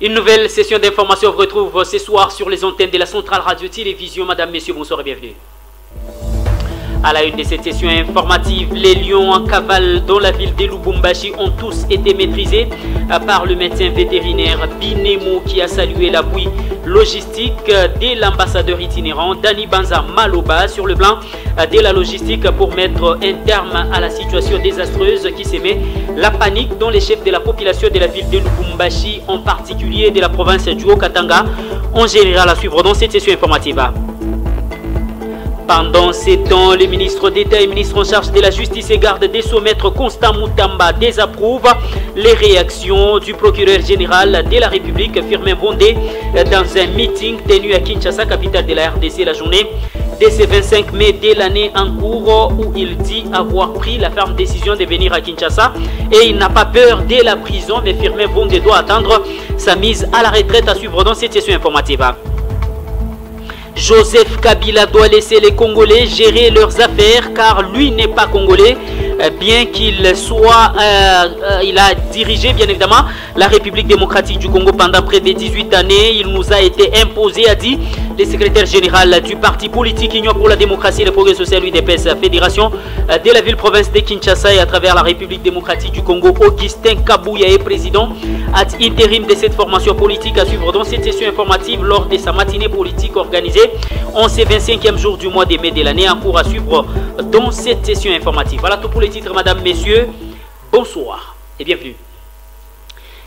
Une nouvelle session d'information vous retrouve ce soir sur les antennes de la Centrale Radio-Télévision. Madame, Messieurs, bonsoir et bienvenue. À la une de cette session informative, les lions en cavale dans la ville de Lubumbashi ont tous été maîtrisés par le médecin vétérinaire Binemo qui a salué l'appui logistique de l'ambassadeur itinérant Dani Banza Maloba sur le plan de la logistique pour mettre un terme à la situation désastreuse qui s'émet la panique dont les chefs de la population de la ville de Lubumbashi, en particulier de la province du Haut-Katanga, en général à suivre dans cette session informative. Pendant ces temps, le ministre d'État et ministre en charge de la Justice et garde des Sceaux, Maître Constant Moutamba, désapprouve les réactions du procureur général de la République, Firmin Bondé, dans un meeting tenu à Kinshasa, capitale de la RDC, la journée de ce 25 mai de l'année en cours, où il dit avoir pris la ferme décision de venir à Kinshasa et il n'a pas peur de la prison, mais Firmin Bondé doit attendre sa mise à la retraite à suivre dans cette session informative. Joseph Kabila doit laisser les Congolais gérer leurs affaires car lui n'est pas Congolais, bien qu'il soit, il a dirigé bien évidemment la République démocratique du Congo pendant près de 18 années. Il nous a été imposé, a dit le secrétaire général du parti politique Union pour la démocratie et le progrès social UDPS, fédération de la ville-province de Kinshasa et à travers la République démocratique du Congo. Augustin Kabouya est président ad intérim de cette formation politique à suivre dans cette session informative lors de sa matinée politique organisée en ce 25e jour du mois de mai de l'année, en cours à suivre dans cette session informative. Voilà tout pour les titres, mesdames, messieurs. Bonsoir et bienvenue.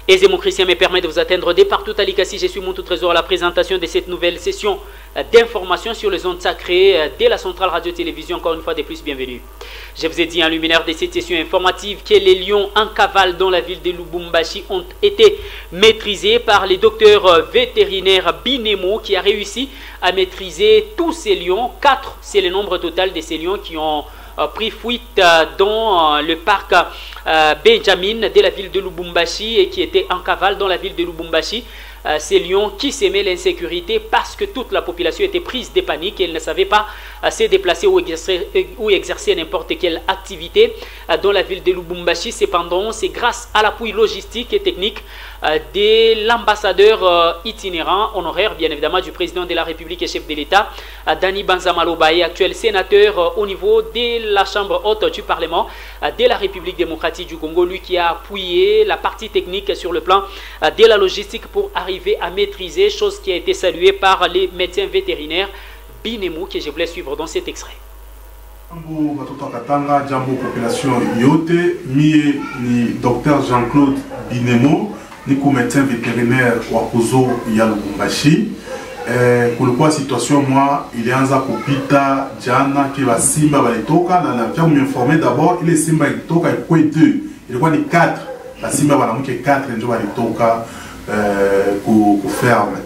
Aisément Christian me permet de vous atteindre dès partout à l'Ikassi. Je suis mon tout trésor à la présentation de cette nouvelle session d'information sur les ondes sacrées de la Centrale Radio-Télévision. Encore une fois de plus, bienvenue. Je vous ai dit en luminaire de cette session informative que les lions en cavale dans la ville de Lubumbashi ont été maîtrisés par les docteurs vétérinaires Binemo qui a réussi à maîtriser tous ces lions. 4, c'est le nombre total de ces lions qui ont pris fuite dans le parc Benjamin de la ville de Lubumbashi et qui étaient en cavale dans la ville de Lubumbashi. Ces lions qui s'aimaient l'insécurité parce que toute la population était prise de panique et elle ne savait pas se déplacer ou exercer n'importe quelle activité dans la ville de Lubumbashi. Cependant, c'est grâce à l'appui logistique et technique de l'ambassadeur itinérant honoraire, bien évidemment, du président de la République et chef de l'État, Dani Banza Maloba, actuel sénateur au niveau de la Chambre haute du Parlement de la République démocratique du Congo, lui qui a appuyé la partie technique sur le plan de la logistique pour arriver à maîtriser, chose qui a été saluée par les médecins vétérinaires Binemo, que je voulais suivre dans cet extrait. Jambo Katanga, Jambo population yote, ni docteur Jean-Claude Binemo, ni médecin vétérinaire wakuzo ya Lubumbashi. Kulikuwa situation moi il est anza kupita jana ki basimba balitoka na nafia m'informer d'abord il est simba ilitoka ilikuwa 2 ilikuwa ni 4 basimba banamuke 4 ndio balitoka ku ferme.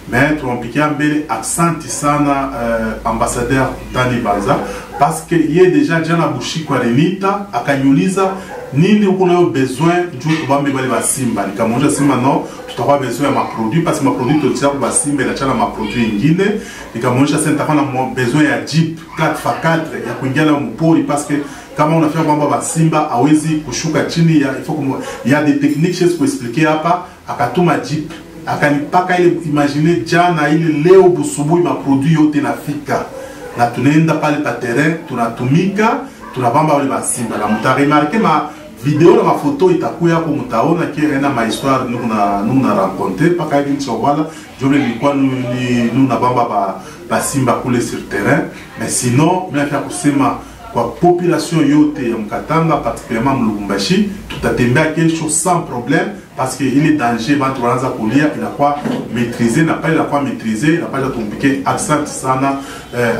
Mais tunapikia mbele accent sana ambassadeur Dani Banza parce que il est déjà jana bushiko alenita akanyuliza nini uko nayo besoin juu tubambe bale basimba nikamwona simba no tutakuwa besoin ya maproduit parce que maproduit totia kwa basimba na chana maproduit ingine nikamwona sasa nitakuwa na besoin ya jeep 4x4 ya kuingia na mpori parce que kama unafanya kwamba basimba hawezi kushuka chini ya il faut il y a des techniques je peux expliquer hapa akatuma jeep akanipaka ile imaginer jana ile leo busubuhi maproduit yote nafika na tunaenda pale pa terrain tunatumika tunabamba wale basimba na mutaremarke ma video na mafoto itakuya hapo mtaona kiena ma histoire nous na rencontré paka hivi nchobala jole nilikuwa nous bamba basimba kule sur terrain mais sinon mimi nataka kusema kwa population yote ya Mkatanga particulièrement Lubumbashi tutatembea kesho sans problème parce que il est danger bantu wanaanza kulia inakuwa maîtriser na pas inakuwa maîtriser na pas tumpike accent sana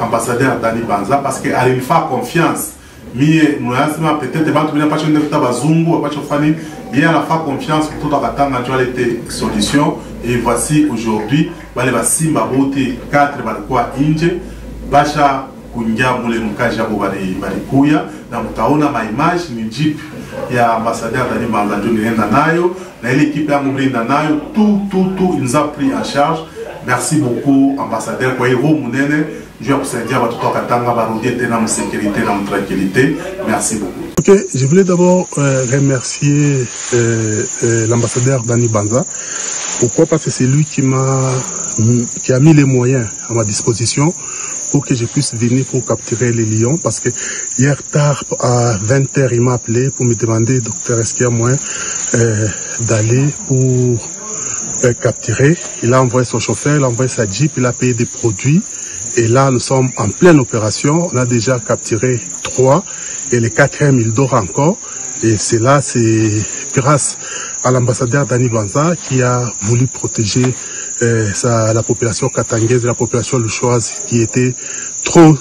ambassadeur Dani Banza parce que alinifa confiance mie mnasema peut-être bantu bila passion ndio bazungu apacho fani bien a fa confiance que tout Katanga ndio alete solution et voici aujourd'hui wale basimba bote 4 balikuwa nje basha kuingia mule mkaja hapo balikuya na mtaona ma image ni jeep ya ambassadeur Dani Banza ndio nienda nayo na ile équipe yangu mlinda nayo tout ils nous a pris en charge. Merci beaucoup ambassadeur kwa hivyo munene Je sécurité, merci beaucoup. Ok, je voulais d'abord remercier l'ambassadeur Dani Banza. Pourquoi? Parce que c'est lui qui a mis les moyens à ma disposition pour que je puisse venir pour capturer les lions. Parce que hier tard, à 20h, il m'a appelé pour me demander, docteur, est-ce qu'il y a moyen d'aller pour capturer. Il a envoyé son chauffeur, il a envoyé sa jeep, il a payé des produits. Et là, nous sommes en pleine opération. On a déjà capturé 3 et le 4e, il dort encore. Et c'est là, c'est grâce à l'ambassadeur Dani Banza qui a voulu protéger la population katangaise, la population louchoise qui était trop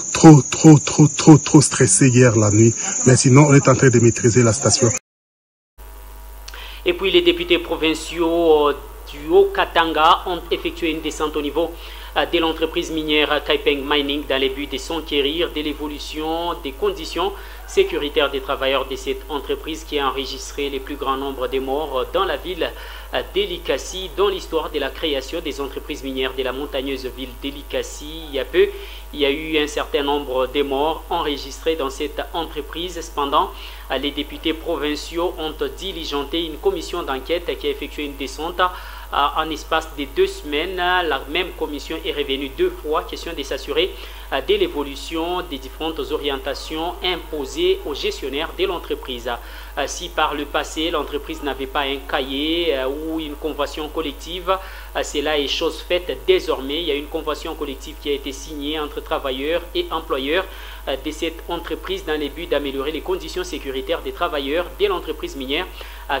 stressée hier la nuit. Mais sinon, on est en train de maîtriser la situation. Et puis les députés provinciaux du Haut-Katanga ont effectué une descente au niveau de l'entreprise minière Kaipeng Mining dans le but de s'enquérir de l'évolution des conditions sécuritaires des travailleurs de cette entreprise qui a enregistré le plus grand nombre de morts dans la ville d'Elikassi dans l'histoire de la création des entreprises minières de la montagneuse ville d'Elikassi. Il y a peu, il y a eu un certain nombre de morts enregistrés dans cette entreprise. Cependant, les députés provinciaux ont diligenté une commission d'enquête qui a effectué une descente en espace de 2 semaines. La même commission est revenue 2 fois, question de s'assurer de l'évolution des différentes orientations imposées aux gestionnaires de l'entreprise. Si par le passé, l'entreprise n'avait pas un cahier ou une convention collective, cela est chose faite désormais. Il y a une convention collective qui a été signée entre travailleurs et employeurs de cette entreprise dans le but d'améliorer les conditions sécuritaires des travailleurs de l'entreprise minière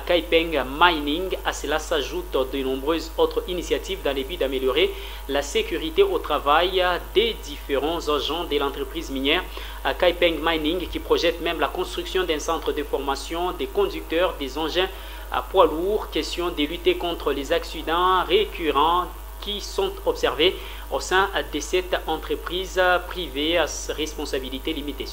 Kaipeng Mining. À cela s'ajoutent de nombreuses autres initiatives dans le but d'améliorer la sécurité au travail des différents agents de l'entreprise minière Kaipeng Mining, qui projette même la construction d'un centre de formation des conducteurs des engins à poids lourds. Question de lutter contre les accidents récurrents qui sont observés au sein de cette entreprise privée à responsabilité limitée.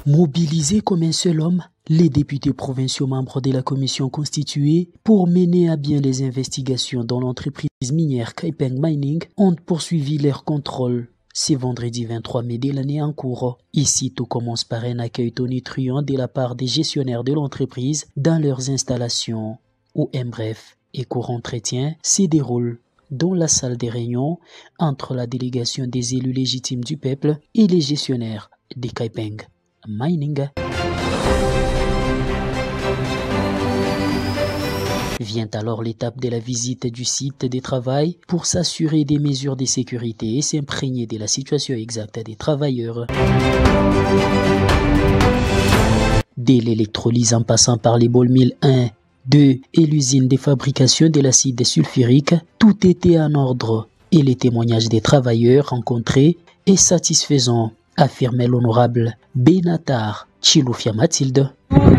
Mobilisés comme un seul homme, les députés provinciaux membres de la commission constituée pour mener à bien les investigations dans l'entreprise minière Kaipeng Mining ont poursuivi leur contrôle. C'est vendredi 23 mai de l'année en cours. Ici, tout commence par un accueil tonitruant de la part des gestionnaires de l'entreprise dans leurs installations, où un bref et court entretien se déroule dans la salle des réunions entre la délégation des élus légitimes du peuple et les gestionnaires de Kaipeng Mining. Vient alors l'étape de la visite du site de travail pour s'assurer des mesures de sécurité et s'imprégner de la situation exacte des travailleurs. Dès l'électrolyse en passant par les ball mills 1, 2 et l'usine de fabrication de l'acide sulfurique, tout était en ordre et les témoignages des travailleurs rencontrés est satisfaisant, affirmait l'honorable Benatar Chilufia Mathilde.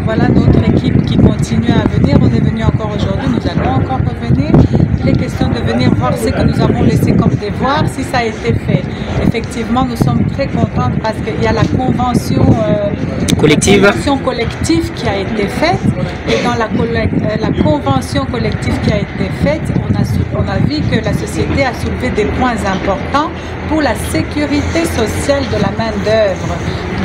Voilà notre équipe qui continue à venir. On est venu encore aujourd'hui, nous allons encore revenir. Il est question de venir voir ce que nous avons laissé comme devoir, si ça a été fait. Effectivement, nous sommes très contents parce qu'il y a la convention collective qui a été faite. Et dans la convention collective qui a été faite, on a vu que la société a soulevé des points importants pour la sécurité sociale de la main-d'œuvre.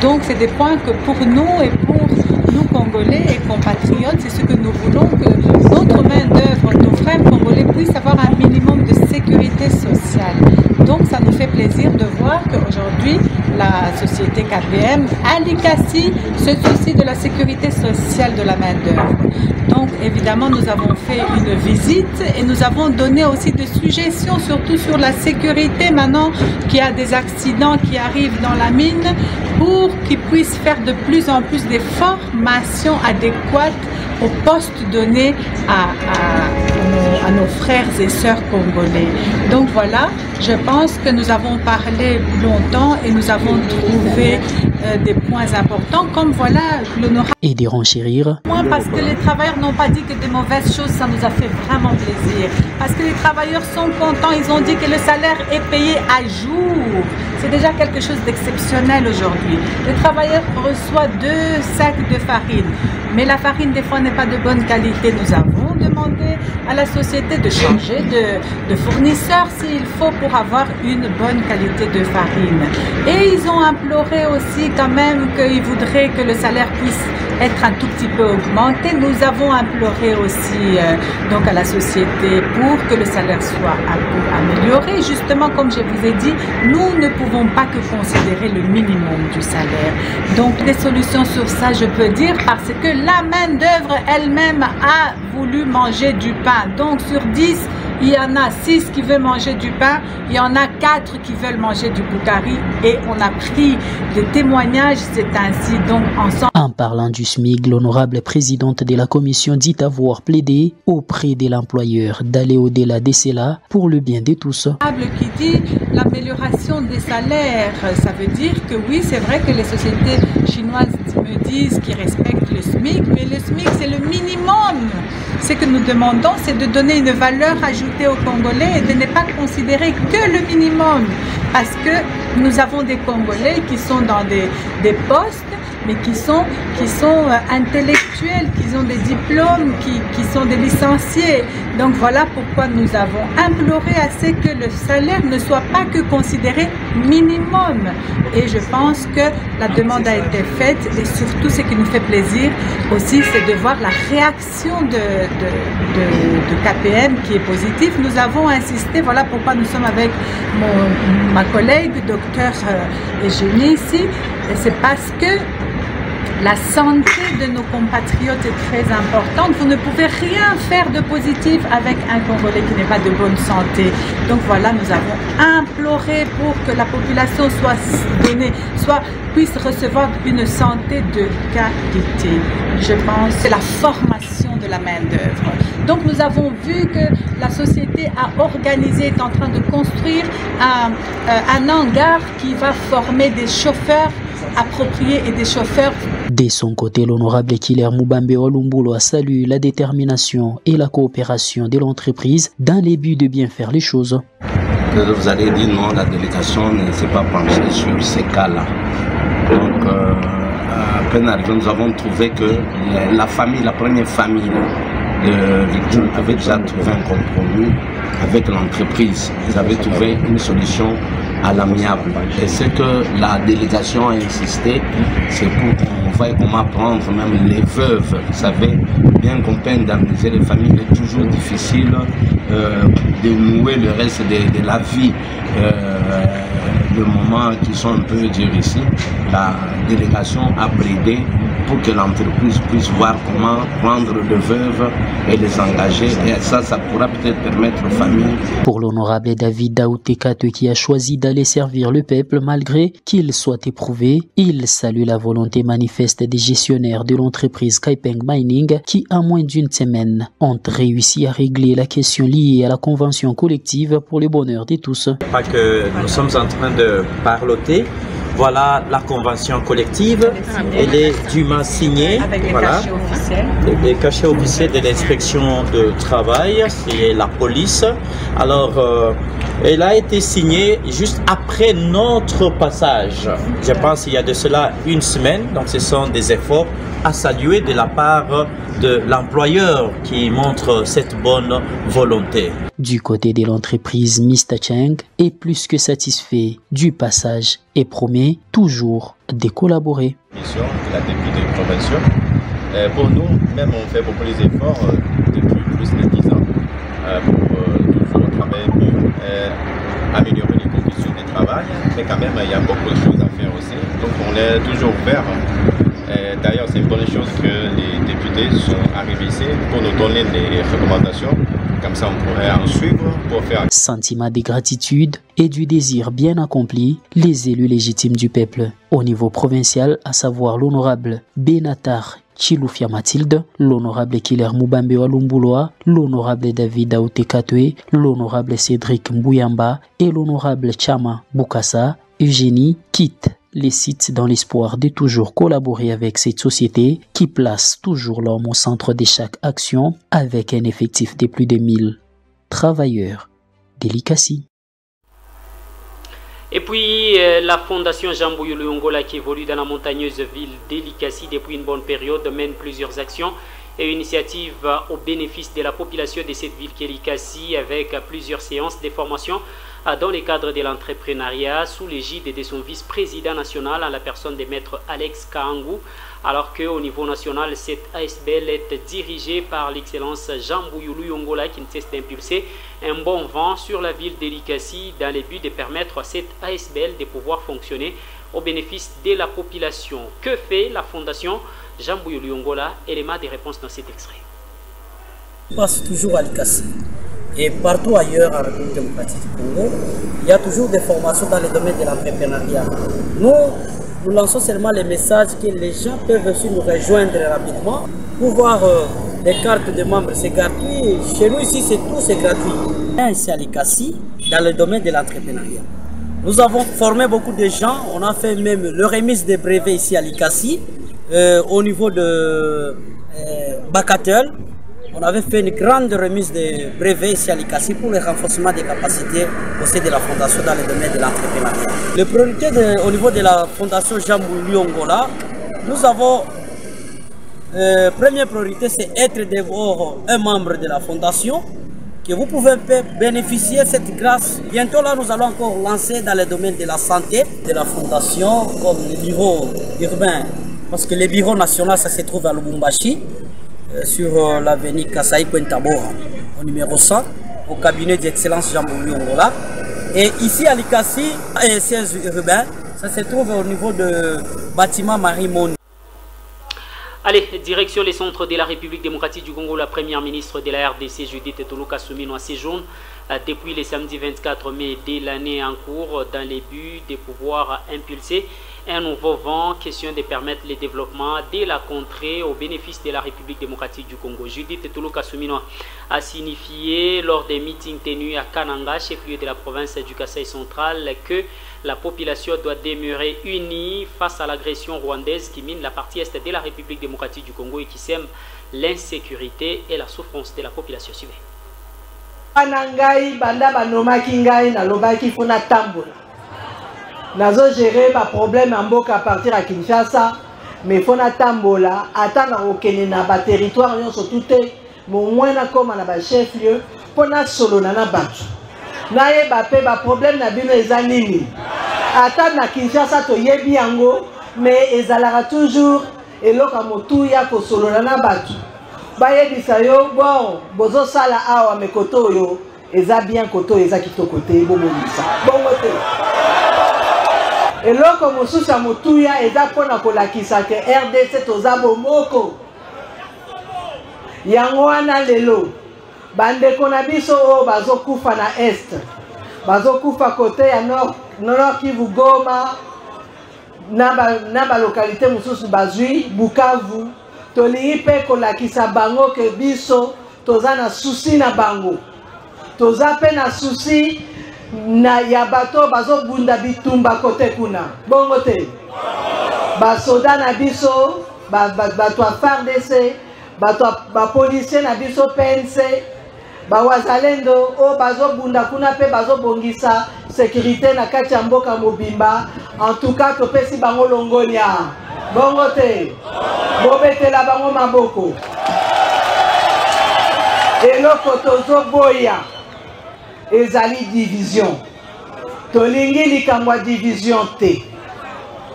Donc, c'est des points que pour nous et pour nous, Congolais et compatriotes, c'est ce que nous voulons, que notre main-d'œuvre, nos frères congolais puissent avoir un minimum de sécurité sociale. Donc, ça nous fait plaisir de voir qu'aujourd'hui, la société KPM à Likassi se soucie de la sécurité sociale de la main-d'œuvre. Donc, évidemment, nous avons fait une visite et nous avons donné aussi des suggestions, surtout sur la sécurité maintenant qu'il y a des accidents qui arrivent dans la mine, pour qu'ils puissent faire de plus en plus des formations adéquates aux postes donnés à nos frères et sœurs congolais. Donc voilà, je pense que nous avons parlé longtemps et nous avons trouvé des points importants, comme voilà l'honorable. Et de renchérir. Moi, parce que les travailleurs n'ont pas dit que des mauvaises choses, ça nous a fait vraiment plaisir. Parce que les travailleurs sont contents, ils ont dit que le salaire est payé à jour. C'est déjà quelque chose d'exceptionnel aujourd'hui. Les travailleurs reçoivent 2 sacs de farine. Mais la farine, des fois, n'est pas de bonne qualité. Nous avons demandé à la société de changer de fournisseur s'il faut pour avoir une bonne qualité de farine. Et ils ont imploré aussi quand même qu'ils voudraient que le salaire puisse être un tout petit peu augmenté. Nous avons imploré aussi donc à la société pour que le salaire soit amélioré. Justement, comme je vous ai dit, nous ne pouvons pas que considérer le minimum du salaire. Donc des solutions sur ça, je peux dire, parce que la main-d'œuvre elle-même a voulu manger du pain. Donc sur 10, il y en a 6 qui veulent manger du pain, il y en a 4 qui veulent manger du boukari, et on a pris des témoignages, c'est ainsi donc ensemble. En parlant du SMIC, l'honorable présidente de la commission dit avoir plaidé auprès de l'employeur d'aller au-delà de cela pour le bien de tous. Qui dit l'amélioration des salaires, ça veut dire que oui, c'est vrai que les sociétés chinoises me disent qu'ils respectent le SMIC, mais le SMIC c'est le minimum. Ce que nous demandons, c'est de donner une valeur ajoutée aux Congolais et de ne pas considérer que le minimum, parce que nous avons des Congolais qui sont dans des postes, mais qui sont intellectuels, qui ont des diplômes, qui sont des licenciés. Donc voilà pourquoi nous avons imploré à ce que le salaire ne soit pas que considéré minimum. Et je pense que la demande a été faite, et surtout ce qui nous fait plaisir aussi, c'est de voir la réaction de KPM qui est positive. Nous avons insisté, voilà pourquoi nous sommes avec ma collègue, docteur Eugénie ici, et c'est parce que la santé de nos compatriotes est très importante. Vous ne pouvez rien faire de positif avec un Congolais qui n'est pas de bonne santé. Donc voilà, nous avons imploré pour que la population puisse recevoir une santé de qualité. Je pense que c'est la formation de la main-d'œuvre. Donc nous avons vu que la société a organisé, est en train de construire un hangar qui va former des chauffeurs appropriés et des chauffeurs. De son côté, l'honorable Killer Mubambe Walumbulo a salué la détermination et la coopération de l'entreprise dans les buts de bien faire les choses. Vous allez dire non, la délégation ne s'est pas penchée sur ces cas-là. Donc, à peine arrivé, nous avons trouvé que la première famille de victimes avait déjà trouvé un compromis avec l'entreprise. Ils avaient trouvé une solution à l'amiable. Et ce que la délégation a insisté, c'est pour qu'on voie comment prendre même les veuves. Vous savez, bien qu'on peine d'indemniser les familles, il est toujours difficile de nouer le reste de la vie. Le moment qui sont un peu durs ici, la délégation a plaidé pour que l'entreprise puisse voir comment prendre les veuves et les engager. Et ça pourra peut-être permettre aux familles. Pour l'honorable David Daoutekate qui a choisi d'aller servir le peuple malgré qu'il soit éprouvé, il salue la volonté manifeste des gestionnaires de l'entreprise Kaipeng Mining qui, en moins d'une semaine, ont réussi à régler la question liée à la convention collective pour le bonheur de tous. Pas que nous sommes en train de parloter. Voilà la convention collective, elle est dûment signée. Avec les voilà. cachets officiels. Les cachets officiels de l'inspection de travail, c'est la police. Alors, elle a été signée juste après notre passage. Je pense qu'il y a de cela une semaine, donc ce sont des efforts à saluer de la part de l'employeur qui montre cette bonne volonté. Du côté de l'entreprise, Mr. Cheng est plus que satisfait du passage et promet toujours de collaborer. Mission de la députée provinciale. Pour nous, même on fait beaucoup d'efforts depuis plus de 10 ans pour toujours travailler mieux, améliorer les conditions de travail, mais quand même il y a beaucoup de choses à faire aussi. Donc on est toujours ouvert. D'ailleurs, c'est une bonne chose que les députés sont arrivés ici pour nous donner des recommandations. Comme ça, on pourrait en suivre pour faire... Sentiment de gratitude et du désir bien accompli, les élus légitimes du peuple, au niveau provincial, à savoir l'honorable Benatar Chilufia Mathilde, l'honorable Killer Mubambe Walumbuloa, l'honorable David Daoutekatwe, l'honorable Cédric Mbouyamba et l'honorable Chama Bukasa, Eugénie quittent les sites dans l'espoir de toujours collaborer avec cette société qui place toujours l'homme au centre de chaque action avec un effectif de plus de 1000 travailleurs. Délicatie. Et puis, la fondation Jean Bouyou Angola qui évolue dans la montagneuse ville d'Elikasi depuis une bonne période mène plusieurs actions et une initiative au bénéfice de la population de cette ville qu'est Likasi, avec plusieurs séances de formation dans le cadre de l'entrepreneuriat sous l'égide de son vice-président national à la personne de maître Alex Kaangou, alors qu'au niveau national, cette ASBL est dirigée par l'excellence Jean Bouyoulou Yongola qui ne cesse d'impulser un bon vent sur la ville de Likasi dans le but de permettre à cette ASBL de pouvoir fonctionner au bénéfice de la population. Que fait la fondation Jean Bouyoulou Yongola? Élément de réponse dans cet extrait. On passe toujours à Likasi. Et partout ailleurs en République démocratique du Congo, il y a toujours des formations dans le domaine de l'entrepreneuriat. Nous lançons seulement les messages que les gens peuvent aussi nous rejoindre rapidement pour voir les cartes de membres. C'est gratuit. Chez nous ici, c'est gratuit. Ici à Likasi, dans le domaine de l'entrepreneuriat. Nous avons formé beaucoup de gens. On a fait même le remise des brevets ici à Likasi, au niveau de Bakatel. On avait fait une grande remise de brevets ici à Likasi pour le renforcement des capacités au sein de la fondation dans le domaine de l'entrepreneuriat. Les priorités au niveau de la fondation Jean Bouyoulou Yongola, nous avons, première priorité, c'est être d'abord un membre de la fondation, que vous pouvez bénéficier de cette grâce. Bientôt là, nous allons encore lancer dans le domaine de la santé de la fondation, comme le bureau urbain, parce que le bureau national, ça se trouve à Lubumbashi, sur l'avenue Kasai Kwentabora, au numéro 100, au cabinet d'excellence Jean Bouyoulou Yongola. Et ici à Likasi, siège urbain, ça se trouve au niveau de bâtiment Marie-Moni. Allez, direction les centres de la République démocratique du Congo, la première ministre de la RDC, Judith Toloka Soumino, séjourne depuis le samedi 24 mai de l'année en cours dans les buts de pouvoir impulser un nouveau vent, question de permettre le développement de la contrée au bénéfice de la République démocratique du Congo. Judith Toloka Soumino a signifié lors des meetings tenus à Kananga, chef-lieu de la province du Kasaï central, que la population doit demeurer unie face à l'agression rwandaise qui mine la partie est de la République démocratique du Congo et qui sème l'insécurité et la souffrance de la population. Suivez. Anangai banda banomaki ngai na lobaki fona tambola. Nazo gérer ba problème en mboka à partir à Kinshasa, mais fona tambola atana okene na ba territoire nyonso tuté, mo mwana koma na ba chef lieu pona solo na batu. Naye ba pe ba problème na bino eza nini. Ata na Kinshasa to yebi yango, mais ezalaka toujours eloka motu ya ko solo na batu. Bayebisa yo bon bozo sala awa me koto yo eza bien koto eza kitoko te bomolisa bongo te eloko mosusu motuya eza pona kolakisa ke RDC toza bomoko yango wana lelo bandeko na biso o bazokufa na est bazokufa kote ya nord Kivu Goma na ba localité mosusu bazui Bukavu tolingi pe kolakisa bango ke biso toza na souci na bango toza pe na souci na ya bato bazobunda bitumba kote kuna bongo te basoda na biso bato ya FARDC bato ba policier na biso PNC bawazalendo o bazobunda kuna pe bazobongisa sécurité na kati ya mboka mobimba. En tout cas topesi bango longonia bongo te bobetela bango maboko eloko tozoboya ezali division tolingi likambo division te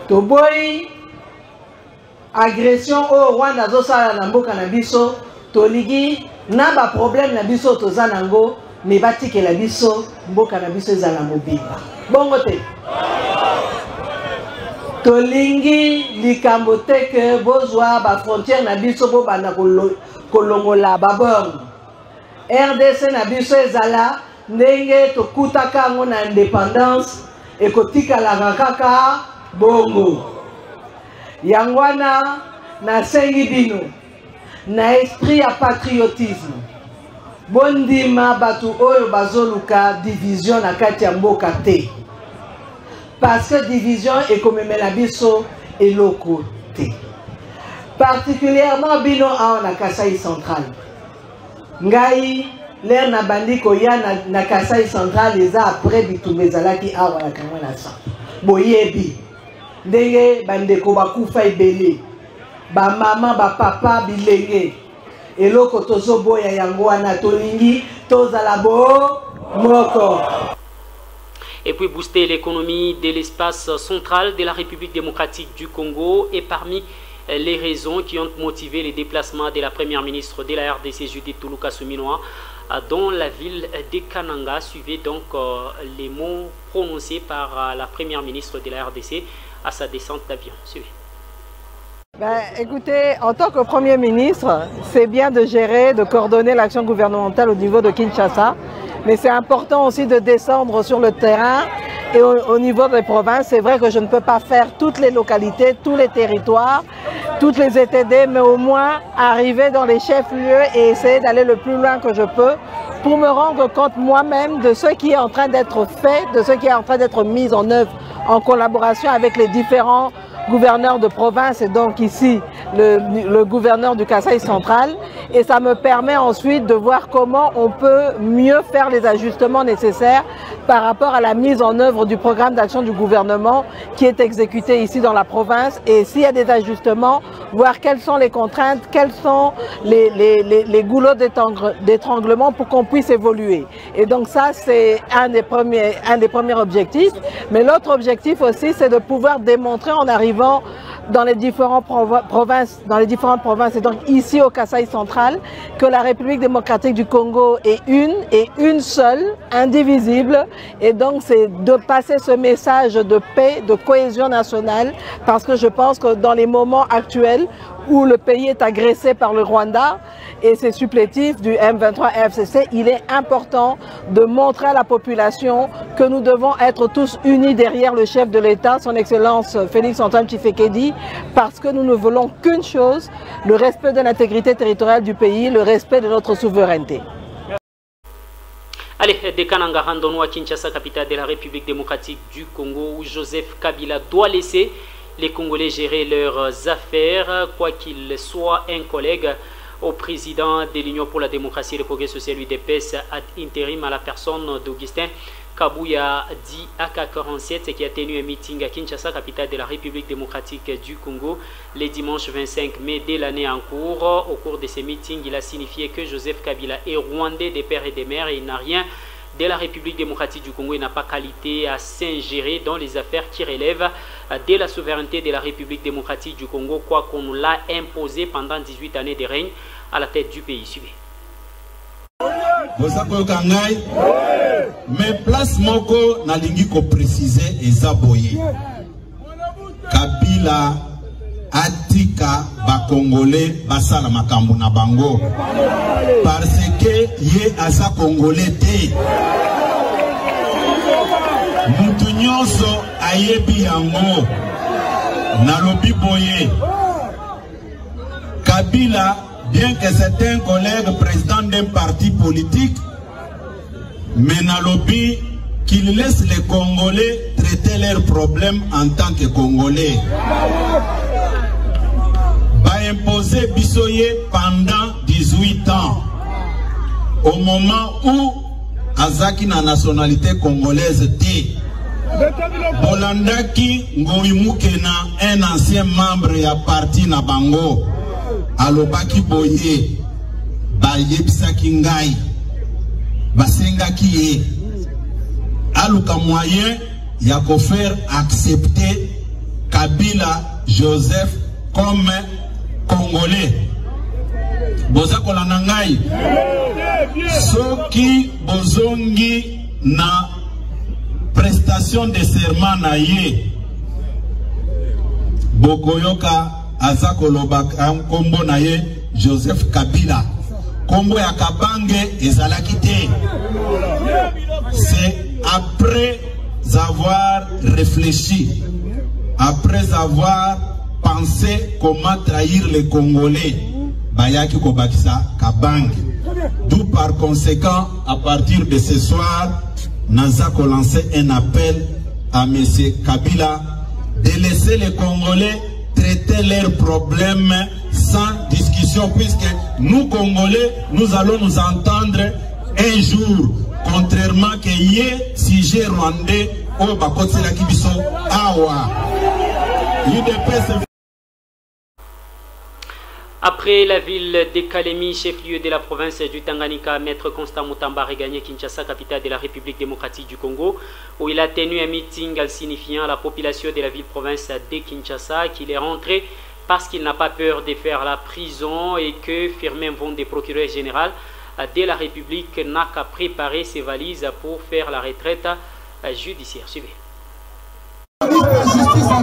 toboyi agression o Rwanda azosala na mboka na biso tolingi na ba problème na biso toza nango me batikela biso mboka na biso ezala mobimba bongo te tolingi likambo te ke bozwa ba frontière na biso bo bana kolongola babor RDC na biso ezala ndenge tokutaka ngo na indépendance ekotikala kaka bongo yangwana na sengi bino na esprit ya patriotisme bondima batu oyo bazoluka division na kati ya mboka te parce que division ekomemela biso eloko te particulièrement bino awa na Kasai central ngai l'air na bandi koya na Kasai central eza après bitumba ezalaki awa na kango na sa boyebi ndenge bandeko bakufa ebele bamama bapapa bilenge eloko tozoboya yango wana tolingi tozala moko. Et puis booster l'économie de l'espace central de la République démocratique du Congo est parmi les raisons qui ont motivé les déplacements de la première ministre de la RDC, Judith Tuluka Suminoa, dans la ville de Kananga. Suivez donc les mots prononcés par la première ministre de la RDC à sa descente d'avion. Suivez. Écoutez, en tant que Premier ministre, c'est bien de gérer, de coordonner l'action gouvernementale au niveau de Kinshasa, mais c'est important aussi de descendre sur le terrain et au niveau des provinces. C'est vrai que je ne peux pas faire toutes les localités, tous les territoires, toutes les ETD, mais au moins arriver dans les chefs-lieux et essayer d'aller le plus loin que je peux pour me rendre compte moi-même de ce qui est en train d'être fait, de ce qui est en train d'être mis en œuvre en collaboration avec les différents gouverneur de province et donc ici le gouverneur du Kasaï central, et ça me permet ensuite de voir comment on peut mieux faire les ajustements nécessaires par rapport à la mise en œuvre du programme d'action du gouvernement qui est exécuté ici dans la province, et s'il y a des ajustements, voir quelles sont les contraintes, quels sont les goulots d'étranglement pour qu'on puisse évoluer. Et donc ça, c'est un des premiers objectifs. Mais l'autre objectif aussi, c'est de pouvoir démontrer en arrivant dans les différentes provinces, et donc ici au Kasaï central, que la République démocratique du Congo est une seule, indivisible, et donc c'est de passer ce message de paix, de cohésion nationale, parce que je pense que dans les moments actuels où le pays est agressé par le Rwanda et ses supplétifs du M23 FCC, il est important de montrer à la population que nous devons être tous unis derrière le chef de l'État, son Excellence Félix-Antoine Tshisekedi, parce que nous ne voulons qu'une chose, le respect de l'intégrité territoriale du pays, le respect de notre souveraineté. Allez, de Kananga, rendons-nous à Kinshasa, capitale de la République démocratique du Congo, où Joseph Kabila doit laisser les Congolais gérer leurs affaires, quoi qu'il soit un collègue au président de l'Union pour la démocratie et le progrès social UDPS ad intérim à la personne d'Augustin Kabouya dit AK47, qui a tenu un meeting à Kinshasa, capitale de la République démocratique du Congo, le dimanche 25 mai de l'année en cours. Au cours de ces meetings, il a signifié que Joseph Kabila est rwandais des pères et des mères et il n'a rien de la République démocratique du Congo. Il n'a pas qualité à s'ingérer dans les affaires qui relèvent de la souveraineté de la République démocratique du Congo, quoi qu'on nous l'a imposé pendant 18 années de règne à la tête du pays. Suivez. Mais place moko nalingi ko préciser ezaboye. Kabila atika ba Congolais basala makambo na bango parce que ye asa Congolais te. Mutu nyonso ayebi yango nalobi boye. Kabila, bien que c'est un collègue président d'un parti politique, mais nalobi qu'il laisse les Congolais traiter leurs problèmes en tant que Congolais. Va imposer Bissoye pendant 18 ans, au moment où Azaki na nationalité congolaise T. Bolandaki Ngoimukena, un ancien membre ya parti na bango, alobaki boye, bayebisaki ngai, basengaki ye, aluka moyen ya ko faire accepter Kabila Joseph comme Congolais. Boza kolanda ngai, soki bozongi na prestation de serment na ye, bokoyoka azakoloba kombo na ye Joseph Kabila. Kombo ya Kabange ezalaki te. C'est après avoir réfléchi, après avoir pensé comment trahir les Congolais, bayaki kobakisa Kabange. D'où par conséquent, à partir de ce soir, Nazako lancer un appel à M. Kabila de laisser les Congolais traiter leurs problèmes sans discussion, puisque nous Congolais, nous allons nous entendre un jour, contrairement que hier, si j'ai rwandais, au Bakotse la Kibiso, Awa. Après la ville de Kalemi, chef-lieu de la province du Tanganyika, Maître Constant Mutamba a regagné Kinshasa, capitale de la République démocratique du Congo, où il a tenu un meeting signifiant à la population de la ville-province de Kinshasa qu'il est rentré parce qu'il n'a pas peur de faire la prison et que Firmin Vonde, procureur général de la République, n'a qu'à préparer ses valises pour faire la retraite judiciaire. Suivez. Justice à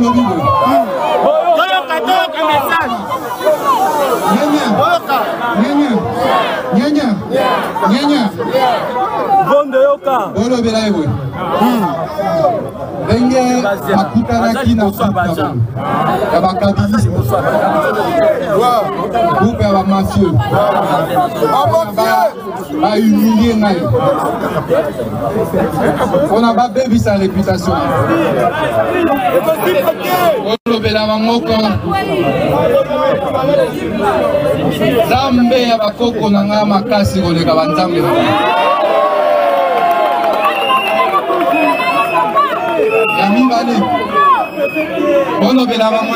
on a pas baby sa réputation. Zambe ya bakoko nanga makasi koleka banzambe. Ya mibale. Ono bela bango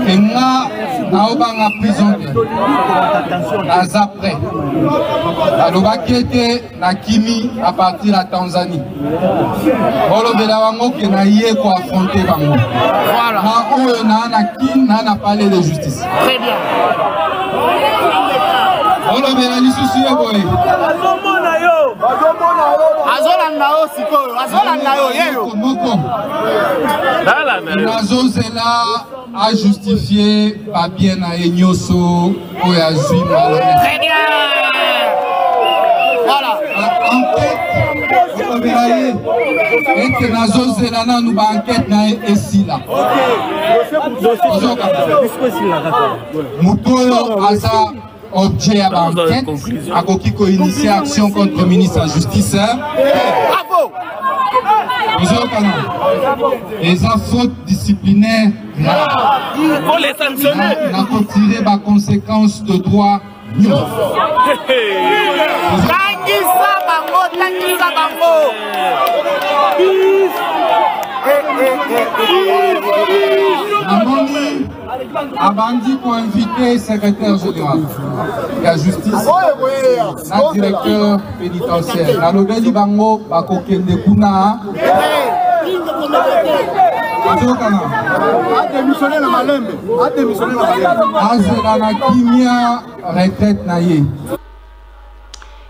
kenga naobanga prison aza prêt alobaki ete nakimi à partir ya Tanzanie olobela bango ke na ye koaffronte bango na oyo na palais de justice. Très bien. olobela lisusu ye boye azolanda yo sikoyo azolanda yo yeyo moko nazozela a justifié papier na ye nyonso oyo azwi malhonnête. Très bien. Voilà. Enquête olobela ye ete nazozela nanu baenquête na ye esila moto oyo aza objet à l'enquête, à Kokiko initié action contre le ministre de la Justice. Bravo! Les fautes disciplinaires graves. Pour les sanctionner. On a retiré ma conséquence de droit. Abandi pour inviter le secrétaire général de la justice, le directeur pénitentiaire. La Nobeli Bango, Bako Kende Kuna. A démissionné la Malembe. A démissionné la Malembe. Azela Kimia, retraite Naye.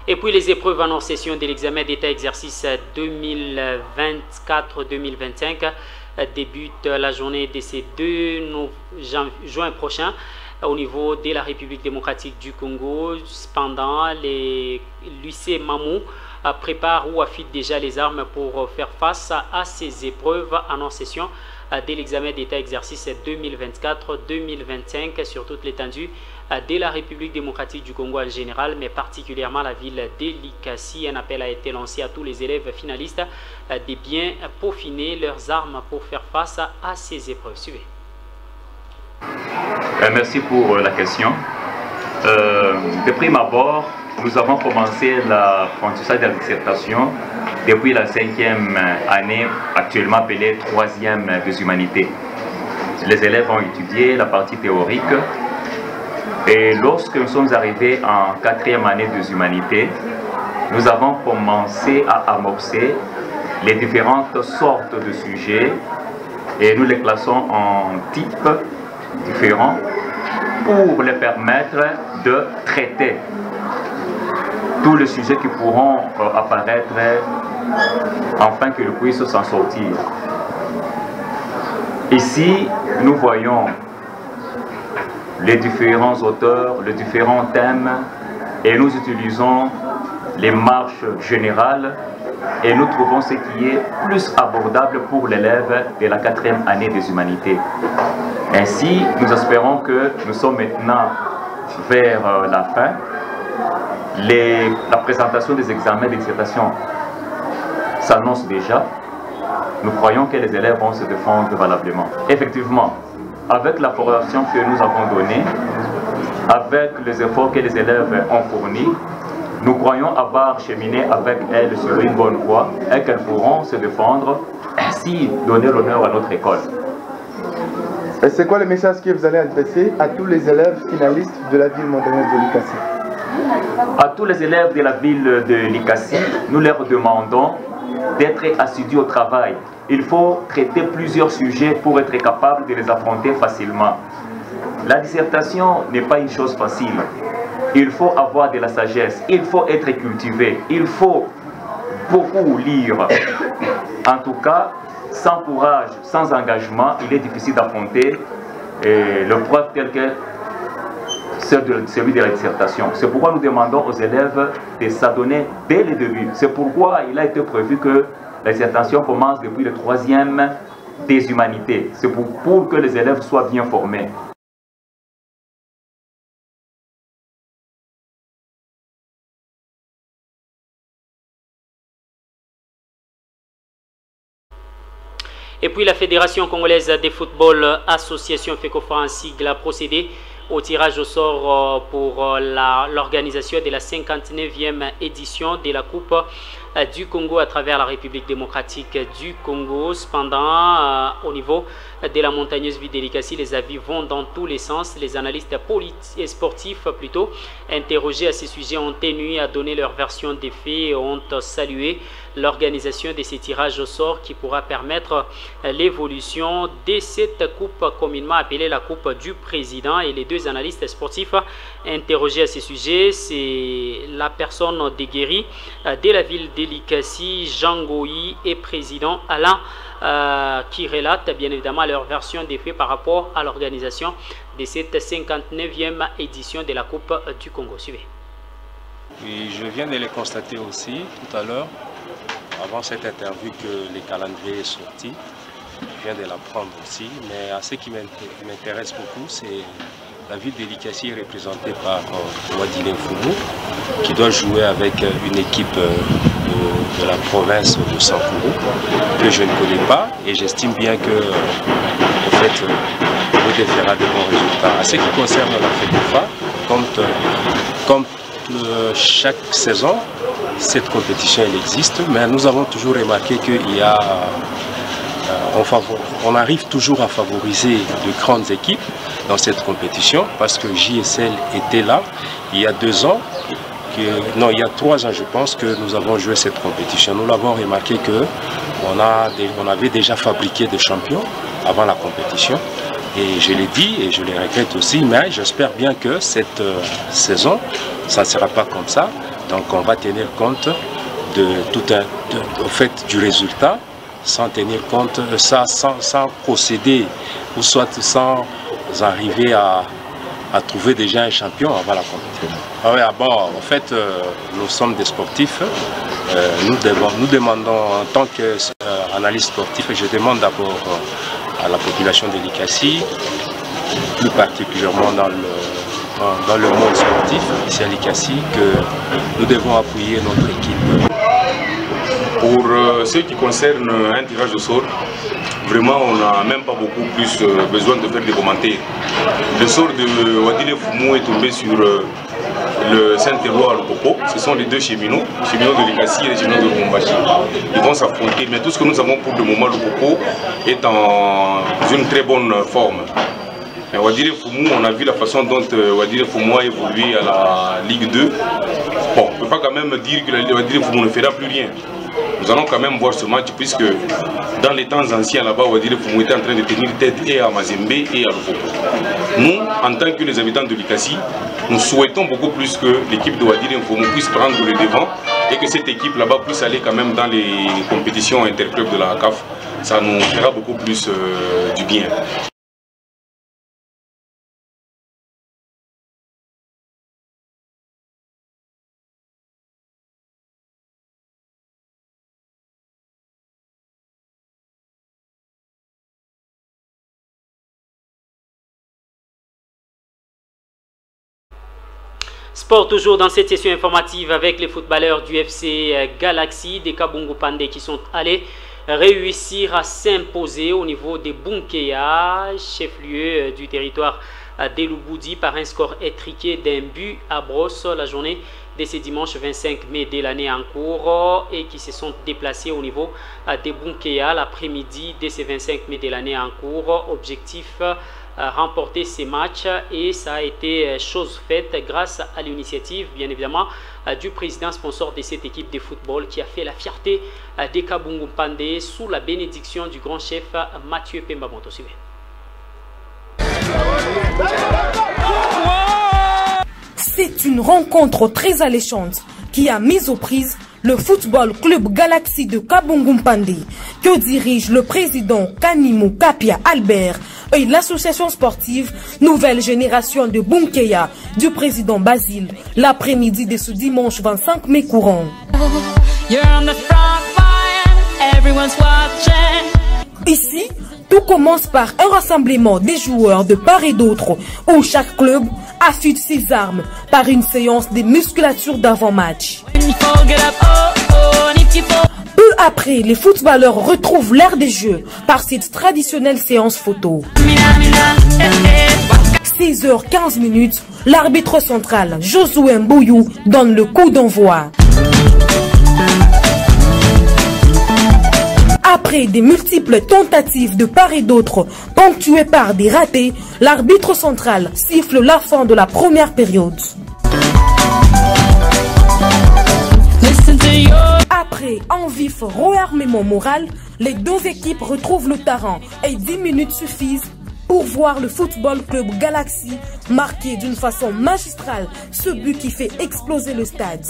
Et puis les épreuves en hors-session de l'examen d'état exercice 2024-2025 débute la journée de ces 2 juin prochain au niveau de la République démocratique du Congo. Cependant, les lycées Mamou préparent ou affûtent déjà les armes pour faire face à ces épreuves en hors-session de l'examen d'état exercice 2024-2025 sur toute l'étendue de la République démocratique du Congo en général, mais particulièrement la ville d'Elikasi. Un appel a été lancé à tous les élèves finalistes de bien peaufiner leurs armes pour faire face à ces épreuves. Suivez. Merci pour la question. De prime abord, nous avons commencé l'apprentissage de la dissertation depuis la 5e année, actuellement appelée 3e des humanités. Les élèves ont étudié la partie théorique et lorsque nous sommes arrivés en 4e année des humanités, nous avons commencé à amorcer les différentes sortes de sujets et nous les classons en types différents pour les permettre de traiter tous les sujets qui pourront apparaître afin qu'ils puissent s'en sortir. Ici, nous voyons les différents auteurs, les différents thèmes et nous utilisons les marches générales et nous trouvons ce qui est plus abordable pour l'élève de la 4e année des humanités. Ainsi, nous espérons que nous sommes maintenant vers la fin. La présentation des examens de dissertation s'annonce déjà. Nous croyons que les élèves vont se défendre valablement. Effectivement, avec la formation que nous avons donnée, avec les efforts que les élèves ont fournis, nous croyons avoir cheminé avec elles sur une bonne voie et qu'elles pourront se défendre, ainsi donner l'honneur à notre école. Et c'est quoi le message que vous allez adresser à tous les élèves finalistes de la ville montagneuse de Likasi? À tous les élèves de la ville de Likasi, nous leur demandons d'être assidus au travail. Il faut traiter plusieurs sujets pour être capable de les affronter facilement. La dissertation n'est pas une chose facile. Il faut avoir de la sagesse, il faut être cultivé, il faut beaucoup lire. En tout cas, sans courage, sans engagement, il est difficile d'affronter l'épreuve telle que celui de la dissertation. C'est pourquoi nous demandons aux élèves de s'adonner dès le début. C'est pourquoi il a été prévu que la dissertation commence depuis le 3e des humanités. C'est pour que les élèves soient bien formés. Et puis la Fédération congolaise de football, association FECOFA en sigle, a procédé au tirage au sort pour l'organisation de la 59e édition de la Coupe du Congo à travers la République démocratique du Congo. Cependant, au niveau de la montagneuse ville de Likasi, les avis vont dans tous les sens. Les analystes et sportifs plutôt interrogés à ce sujet ont tenu à donner leur version des faits et ont salué l'organisation de ces tirages au sort qui pourra permettre l'évolution de cette coupe communément appelée la Coupe du Président. Et les deux analystes sportifs interrogés à ce sujet, c'est la personne déguérie de la ville de Likasi, Jean Goyi, et président Alain qui relatent bien évidemment leur version des faits par rapport à l'organisation de cette 59e édition de la Coupe du Congo. Suivez. Oui, je viens de le constater aussi tout à l'heure, avant cette interview, que le calendrier est sorti. Je viens de l'apprendre aussi, mais ce qui m'intéresse beaucoup, c'est la ville de Likasi représentée par Wadile Fumu, qui doit jouer avec une équipe de la province de Sankuru, que je ne connais pas, et j'estime bien que en fait, Wadile fera de bons résultats. À ce qui concerne la FECOFA, comme chaque saison, cette compétition elle existe, mais nous avons toujours remarqué qu'il y a on arrive toujours à favoriser de grandes équipes dans cette compétition, parce que JSL était là il y a 2 ans, non, il y a 3 ans je pense, que nous avons joué cette compétition. Nous l'avons remarqué que on avait déjà fabriqué des champions avant la compétition, et je l'ai dit et je le regrette aussi, mais j'espère bien que cette saison ça ne sera pas comme ça. Donc on va tenir compte de au fait du résultat, sans tenir compte ça, sans procéder, ou soit sans arriver à trouver déjà un champion avant la compétition. Ah oui, bon, en fait, nous sommes des sportifs. Nous demandons, en tant qu'analyste sportif, je demande d'abord à la population de Likasi, plus particulièrement dans le monde sportif, ici à Likasi, que nous devons appuyer notre équipe. Pour ce qui concerne un tirage au sort, vraiment on n'a même pas beaucoup plus besoin de faire des commentaires. Le sort de Wadile Fumu est tombé sur le Saint-Terroir à Lopoko. Ce sont les 2 cheminots de Likasi et les cheminots de Lubumbashi. Ils vont s'affronter, mais tout ce que nous avons pour le moment, Lopoko est en une très bonne forme. Wadile Fumu, on a vu la façon dont Wadile Fumu a évolué à la Ligue 2. Bon, on ne peut pas quand même dire que Wadile Fumu ne fera plus rien. Nous allons quand même voir ce match, puisque dans les temps anciens là-bas, Wadile Fumu était en train de tenir tête et à Mazembe et à Lopoko. Nous, en tant que les habitants de Likasi, nous souhaitons beaucoup plus que l'équipe de Wadile Fumu puisse prendre le devant et que cette équipe là-bas puisse aller quand même dans les compétitions interclubs de la CAF. Ça nous fera beaucoup plus du bien. Sport toujours dans cette session informative avec les footballeurs du FC Galaxy des Kabungu Pandé qui sont allés réussir à s'imposer au niveau des Bunkeya, chef-lieu du territoire d'Eluboudi, par un score étriqué d'1 but à brosse. La journée de ce dimanche 25 mai de l'année en cours et qui se sont déplacés au niveau de Bunkeya l'après-midi de ce 25 mai de l'année en cours. Objectif remporter ces matchs et ça a été chose faite grâce à l'initiative bien évidemment du président sponsor de cette équipe de football qui a fait la fierté des Kabungu Mpande sous la bénédiction du grand chef Mathieu Pemba Moto. C'est une rencontre très alléchante qui a mis aux prises le Football Club Galaxy de Kabungu Mpande que dirige le président Kanimou Kapia Albert et l'association sportive Nouvelle Génération de Bunkeya du président Basile l'après-midi de ce dimanche 25 mai courant. Ici, tout commence par un rassemblement des joueurs de part et d'autre où chaque club affûte ses armes par une séance de musculature d'avant-match. Peu après, les footballeurs retrouvent l'air des jeux par cette traditionnelle séance photo. 16h15, l'arbitre central Josué Mbouyou donne le coup d'envoi. Après des multiples tentatives de part et d'autre, ponctuées par des ratés, l'arbitre central siffle la fin de la première période. Après un vif réarmement moral, les deux équipes retrouvent le terrain et 10 minutes suffisent pour voir le Football Club Galaxy marquer d'une façon magistrale ce but qui fait exploser le stade.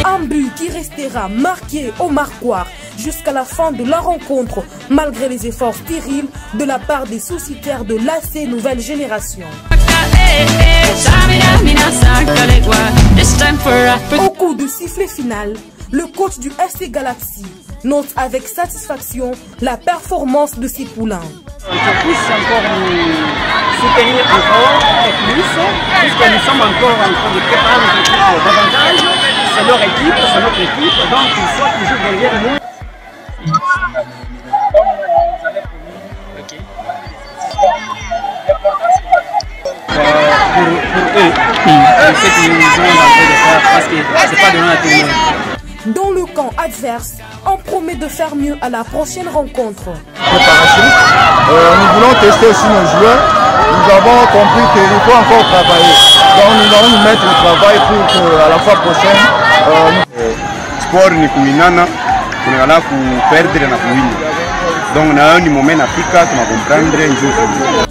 Un but qui restera marqué au marquoir jusqu'à la fin de la rencontre, malgré les efforts stériles de la part des sociétaires de l'AC Nouvelle Génération. Au coup de sifflet final, le coach du FC Galaxy note avec satisfaction la performance de ses poulains. On puisse encore nous soutenir encore et plus, puisque nous sommes encore en train de préparer notre équipe davantage. C'est leur équipe, c'est notre équipe, donc il faut toujours derrière nous. Pour eux, c'est ce que nous sommes en train de faire parce que c'est pas donné à tout le monde. Dans le camp adverse, on promet de faire mieux à la prochaine rencontre. Préparation. Nous voulons tester aussi nos joueurs. Nous avons compris qu'il faut encore travailler. Donc nous allons nous mettre au travail pour qu'à la fois prochaine, sport ni kuinana, tunaweza kuperdre na kuwina. Donc na ni moment Afrika tunakomprendre ndio.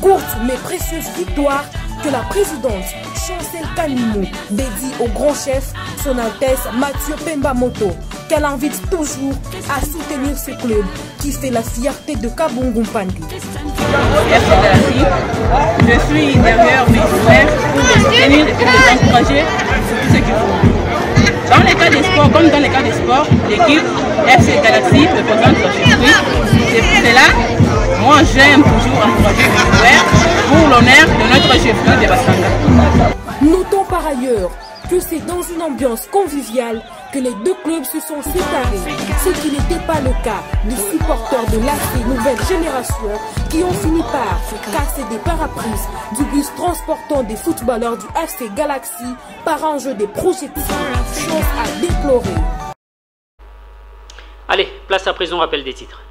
Courte mais précieuse victoire que la présidente Chancel Kanimou dédie au grand chef, son Altesse Mathieu Pemba Moto, qu'elle invite toujours à soutenir ce club qui fait la fierté de Kabungu Mpande. Je suis derrière mes frères pour les soutenir et pour les encourager sur tout ce qu'ils font. Dans les cas des sports, comme dans les cas des sports, l'équipe FC Galaxy représente le circuit. C'est pour cela, moi j'aime toujours encourager mes joueurs pour l'honneur de notre chef-lieu de Basanga. Notons par ailleurs que c'est dans une ambiance conviviale que les deux clubs se sont séparés, ce qui n'était pas le cas des supporters de l'AC Nouvelle Génération qui ont fini par casser des paraprises du bus transportant des footballeurs du FC Galaxy par un jeu des projectiles, chose à déplorer. Allez, place à présent, rappel des titres.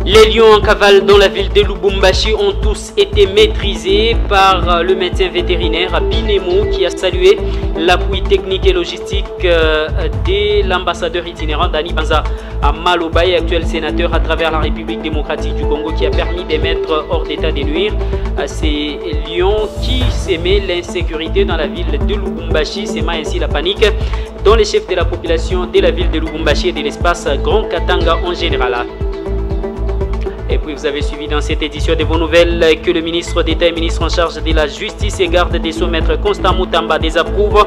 Les lions en cavale dans la ville de Lubumbashi ont tous été maîtrisés par le médecin vétérinaire Binemo qui a salué l'appui technique et logistique de l'ambassadeur itinérant Dani Banza Malobaye, actuel sénateur à travers la République démocratique du Congo, qui a permis de mettre hors d'état de nuire ces lions qui sémaient l'insécurité dans la ville de Lubumbashi, sémant ainsi la panique dans les chefs de la population de la ville de Lubumbashi et de l'espace Grand Katanga en général. Et puis vous avez suivi dans cette édition de vos nouvelles que le ministre d'État et ministre en charge de la justice et garde des sceaux, maître Constant Moutamba, désapprouve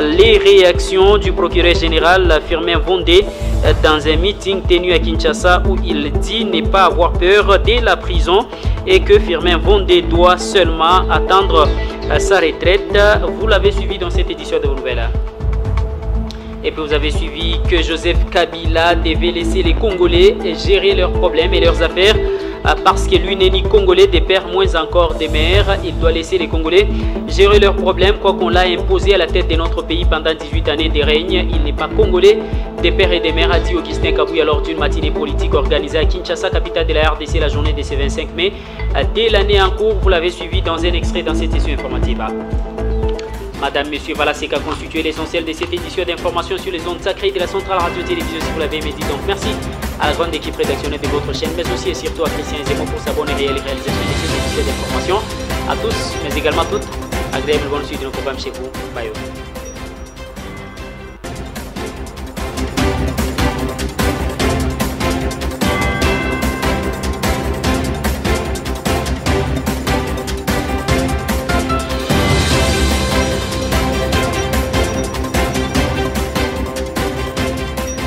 les réactions du procureur général Firmin Vondé dans un meeting tenu à Kinshasa où il dit ne pas avoir peur de la prison et que Firmin Vondé doit seulement attendre sa retraite. Vous l'avez suivi dans cette édition de vos nouvelles. Et puis vous avez suivi que Joseph Kabila devait laisser les Congolais gérer leurs problèmes et leurs affaires parce que lui n'est ni Congolais des pères, moins encore des mères. Il doit laisser les Congolais gérer leurs problèmes, quoi qu'on l'a imposé à la tête de notre pays pendant 18 années de règne. Il n'est pas Congolais des pères et des mères, a dit Augustin Kabouya lors d'une matinée politique organisée à Kinshasa, capitale de la RDC, la journée de ce 25 mai. Dès l'année en cours, vous l'avez suivi dans un extrait dans cette session informative. Madame, Monsieur, voilà ce qu'a constitué l'essentiel de cette édition d'information sur les ondes sacrées de la Centrale Radio-Télévision, si vous l'avez aimé, donc merci à la grande équipe rédactionnelle de votre chaîne, mais aussi et surtout à Christian Zemmour pour sa bonne et réelle réalisation de cette édition d'information. À tous, mais également à toutes, agréable bonne suite de nos programmes chez vous. Bye.